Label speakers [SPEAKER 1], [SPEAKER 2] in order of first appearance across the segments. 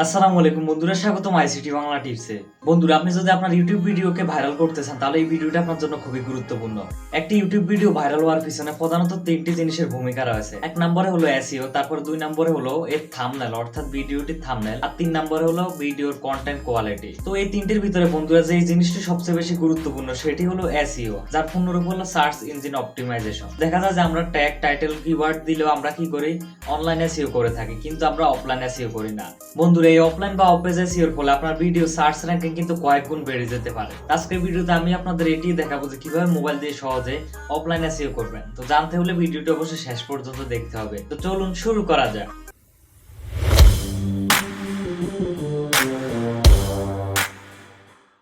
[SPEAKER 1] আসসালামু আলাইকুম বন্ধুরা, স্বাগতম আইসিটি বাংলা টিপসে। বন্ধুরা, আপনি যদি আপনার ইউটিউব ভিডিওকে ভাইরাল করতে চান তাহলে এই ভিডিওটা আপনার জন্য খুবই গুরুত্বপূর্ণ। একটি ইউটিউব ভিডিও ভাইরাল হওয়ার পিছনে প্রধানত তিনটি জিনিসের ভূমিকা রয়েছে। এক নম্বরে হলো এসইও, তারপর দুই নম্বরে হলো এর থাম্বনেল অর্থাৎ ভিডিওটির থাম্বনেল, আর তিন নম্বরে হলো ভিডিওর কন্টেন্ট কোয়ালিটি। তো এই তিনটির ভিতরে বন্ধুরা যে জিনিসটি সবচেয়ে বেশি গুরুত্বপূর্ণ সেটি হলো এসইও, যার পূর্ণরূপ হলো সার্চ ইঞ্জিন অপটিমাইজেশন। দেখা যায় যে আমরা ট্যাগ, টাইটেল, কিওয়ার্ড দিলেও আমরা কি করি, অনলাইন এসইও করে থাকি, কিন্তু আমরা অফলাইন এসইও করি না। বন্ধুরা, এই অফলাইন বা অফপেজ এসইওর ফলে আপনার ভিডিও সার্চ র‍্যাঙ্কিং কিন্তু কয়েক গুণ বেড়ে যেতে পারে। আজকের ভিডিওতে আমি আপনাদের এটি দেখাবো যে কিভাবে মোবাইল দিয়ে সহজে অফলাইন এসইও করবেন। তো জানতে হলে ভিডিওটি অবশ্যই শেষ পর্যন্ত দেখতে হবে। তো চলুন শুরু করা যাক।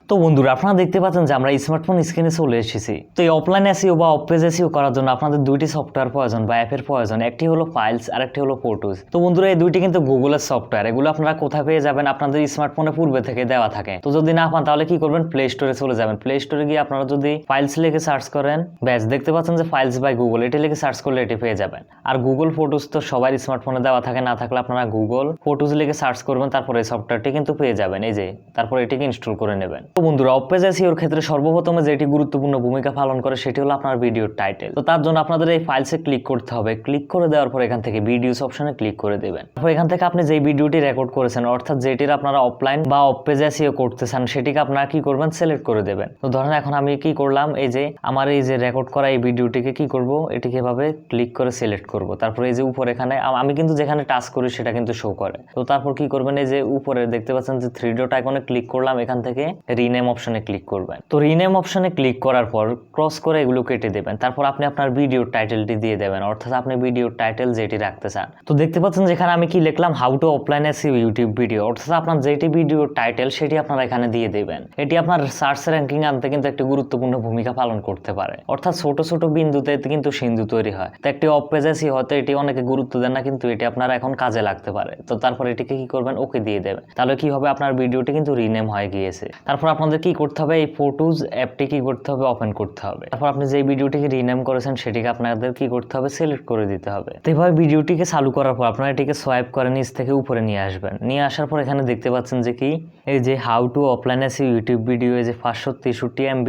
[SPEAKER 1] তো বন্ধুরা, আপনারা দেখতে পাচ্ছেন যে আমরা স্মার্টফোন স্ক্রিনে চলে এসেছি। তো এই অফলাইন এসইও বা অফপেজ এসইও করার জন্য আপনাদের দুইটি সফটওয়্যার প্রয়োজন বা অ্যাপের প্রয়োজন। একটি হলো ফাইলস আর একটি হলো ফটোজ। তো বন্ধুরা, এই দুইটি কিন্তু গুগলের সফটওয়্যার। এগুলো আপনারা কোথায় পেয়ে যাবেন? আপনাদের স্মার্টফোনে পূর্বে থেকে দেওয়া থাকে। তো যদি না পান তাহলে কি করবেন, প্লে স্টোরে চলে যাবেন। প্লে স্টোরে গিয়ে আপনারা যদি ফাইলস লিখে সার্চ করেন, ব্যাস দেখতে পাচ্ছেন যে ফাইলস বাই গুগল, এটি লিখে সার্চ করলে এটি পেয়ে যাবেন। আর গুগল ফটোজ তো সবার স্মার্টফোনে দেওয়া থাকে, না থাকলে আপনারা গুগল ফটোজ লিখে সার্চ করবেন, তারপরে এই সফটওয়্যারটি কিন্তু পেয়ে যাবেন। এই যে তারপর এটিকে ইনস্টল করে নেবেন। তো বন্ধুরা, অফপেজ এসইওর ক্ষেত্রে সর্বপ্রথমে যেটি গুরুত্বপূর্ণ ভূমিকা পালন করে সেটি হলো আপনার ভিডিওর টাইটেল। তো তার জন্য আপনাদের এই ফাইলসে ক্লিক করতে হবে। ক্লিক করে দেওয়ার পর এখান থেকে ভিডিওস অপশনে ক্লিক করে দেবেন। তারপর এখান থেকে আপনি যেই ভিডিওটি রেকর্ড করেছেন অর্থাৎ যেটির আপনারা অফলাইন বা অফপেজ এসইও করতে চান সেটিকে আপনারা কি করবেন, সিলেক্ট করে দেবেন। তো ধরেন এখন আমি কি করলাম, এই যে আমার এই যে রেকর্ড করা এই ভিডিওটিকে কি করব, এটিকে এভাবে ক্লিক করে সিলেক্ট করব। তারপর এই যে উপরে এখানে আমি কিন্তু যেখানে টাচ করি সেটা কিন্তু শো করে। তো তারপর কি করবেন, এই যে উপরে দেখতে পাচ্ছেন যে থ্রি ডট আইকনে ক্লিক করলাম, এখান থেকে রিনেম অপশনে ক্লিক করবেন। তো রিনেম অপশনে ক্লিক করার পর ক্রস করে এগুলো কেটে দেবেন। তারপর আপনি আপনার ভিডিওর টাইটেলটি দিয়ে দেবেন, অর্থাৎ আপনি ভিডিওর টাইটেল যেটি রাখতে চান। তো দেখতে পাচ্ছেন যেখানে আমি কি লিখলাম, how to offline SEO YouTube video, অর্থাৎ আপনার যেটি ভিডিওর টাইটেল সেটি আপনারা এখানে দিয়ে দেবেন। এটি আপনার সার্চ র্যাঙ্কিং আনতে কিন্তু একটি গুরুত্বপূর্ণ ভূমিকা পালন করতে পারে। অর্থাৎ ছোট ছোট বিন্দুতে কিন্তু সিন্ধু তৈরি হয়। তো একটি অফপেজ এসইও হয়তো এটি অনেকে গুরুত্ব দেন না, কিন্তু এটি আপনারা এখন কাজে লাগতে পারে। তো তারপর এটিকে কি করবেন, ওকে দিয়ে দেবেন। তাহলে কি হবে, আপনার ভিডিওটি কিন্তু রিনেম হয়ে গিয়েছে। তারপর আপনাদের কি করতে হবে, এই ফটোজ অ্যাপটি কি করতে হবে, ওপেন করতে হবে। তারপর আপনি যে ভিডিওটিকে রিনেম করেছেন সেটিকে আপনাদের কি করতে হবে, সিলেক্ট করে দিতে হবে। তো এইভাবে ভিডিওটিকে চালু করার পর আপনারা এটিকে সোয়াইপ করে নিচ থেকে উপরে নিয়ে আসবেন। নিয়ে আসার পর এখানে দেখতে পাচ্ছেন যে কি, এই যে how to offline SEO YouTube video, এই যে 563 MB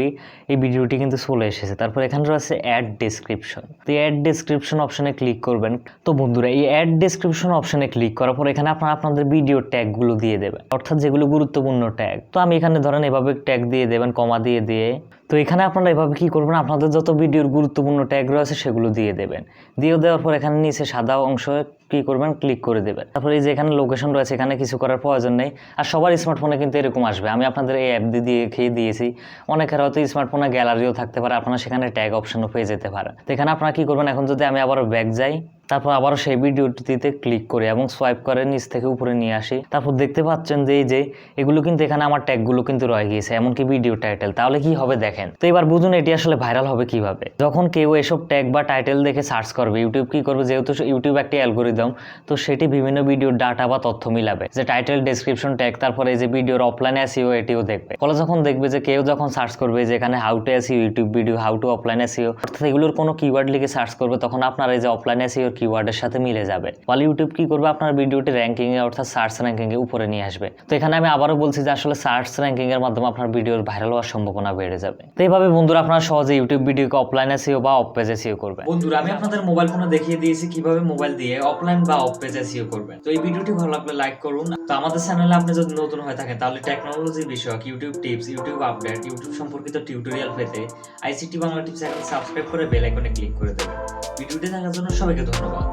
[SPEAKER 1] এই ভিডিওটি কিন্তু চলে এসেছে। তারপর এখানে রয়েছে অ্যাড ডেসক্রিপশন। তো অ্যাড ডেসক্রিপশন অপশনে ক্লিক করবেন। তো বন্ধুরা, এই অ্যাড ডেসক্রিপশন অপশনে ক্লিক করার পর এখানে আপনারা আপনাদের ভিডিও ট্যাগগুলো দিয়ে দেবেন, অর্থাৎ যেগুলো গুরুত্বপূর্ণ ট্যাগ। তো আমি এখানে ধরেন এভাবে ট্যাগ দিয়ে দেবেন, কমা দিয়ে দিয়ে। তো এখানে আপনারা এভাবে কি করবেন, আপনাদের যত ভিডিওর গুরুত্বপূর্ণ ট্যাগ রয়েছে সেগুলো দিয়ে দেবেন। দিয়ে দেওয়ার পর এখানে নিচে সাদা অংশ কি করবেন, ক্লিক করে দেবেন। তারপরে এই যে এখানে লোকেশন রয়েছে, এখানে কিছু করার প্রয়োজন নেই। আর সবার স্মার্টফোনে কিন্তু এরকম আসবে। আমি আপনাদের এই অ্যাপ দিয়ে খেয়ে দিয়েছি। অনেকের হয়তো স্মার্টফোনে গ্যালারিও থাকতে পারে, আপনারা সেখানে ট্যাগ অপশনও পেয়ে যেতে পারে। তো এখানে আপনারা কি করবেন, এখন যদি আমি আবারও ব্যাক যাই, তারপর আবারও সেই ভিডিওটিতে ক্লিক করে এবং সোয়াইপ করে নিচ থেকে উপরে নিয়ে আসি, তারপর দেখতে পাচ্ছেন যে এই যে এগুলো কিন্তু এখানে আমার ট্যাগগুলো কিন্তু রয়ে গিয়েছে, এমনকি ভিডিও টাইটেল। তাহলে কি হবে দেখেন। তো এবার বুঝুন এটি আসলে ভাইরাল হবে কিভাবে। যখন কেউ এসব ট্যাগ বা টাইটেল দেখে সার্চ করবে, ইউটিউব কি করবে, যেহেতু ইউটিউব একটি অ্যালগোরিদম, তো সেটি বিভিন্ন ভিডিওর ডাটা বা তথ্য মিলাবে, যে টাইটেল, ডেসক্রিপশন, ট্যাগ, তারপরে এই যে ভিডিওর অফলাইন এসইও এটিও দেখবে। ফলে যখন দেখবে যে কেউ যখন সার্চ করবে যে এখানে how to SEO YouTube video, how to offline SEO, অর্থাৎ এগুলোর কোনো কিওয়ার্ড লিখে সার্চ করবে, তখন আপনার এই যে অফলাইন এসইওর কিওয়ার্ডের সাথে মিলে যাবে। ফলে ইউটিউব কি করবে, আপনার ভিডিওটি র্যাঙ্কিং এ অর্থাৎ সার্চ র্যাঙ্কিং এ উপরে নিয়ে আসবে। তো এখানে আমি আবারও বলছি যে আসলে সার্চ র্যাঙ্কিং এর মাধ্যমে আপনার ভিডিওর ভাইরাল হওয়ার সম্ভাবনা বেড়ে যাবে। তো এইভাবে বন্ধুরা আপনারা সহজে ইউটিউব ভিডিওকে অফলাইন এসইও বা অফ পেজ এসইও করবেন। বন্ধুরা, আমি আপনাদের মোবাইল ফোনে দেখিয়ে দিয়েছি কিভাবে মোবাইল দিয়ে অফলাইন বা অফ পেজ এসইও করবেন। তো এই ভিডিওটি ভালো লাগলে লাইক করুন। তো আমাদের চ্যানেলে আপনি যদি নতুন হয়ে থাকেন তাহলে টেকনোলজি বিষয়ক YouTube tips, YouTube update, YouTube সম্পর্কিত টিউটোরিয়াল পেতে আইসিটি বাংলা টিপস এখন সাবস্ক্রাইব করে বেল আইকনে ক্লিক করে দেবেন। ভিডিওটি দেখার জন্য সবাইকে ধন্যবাদ।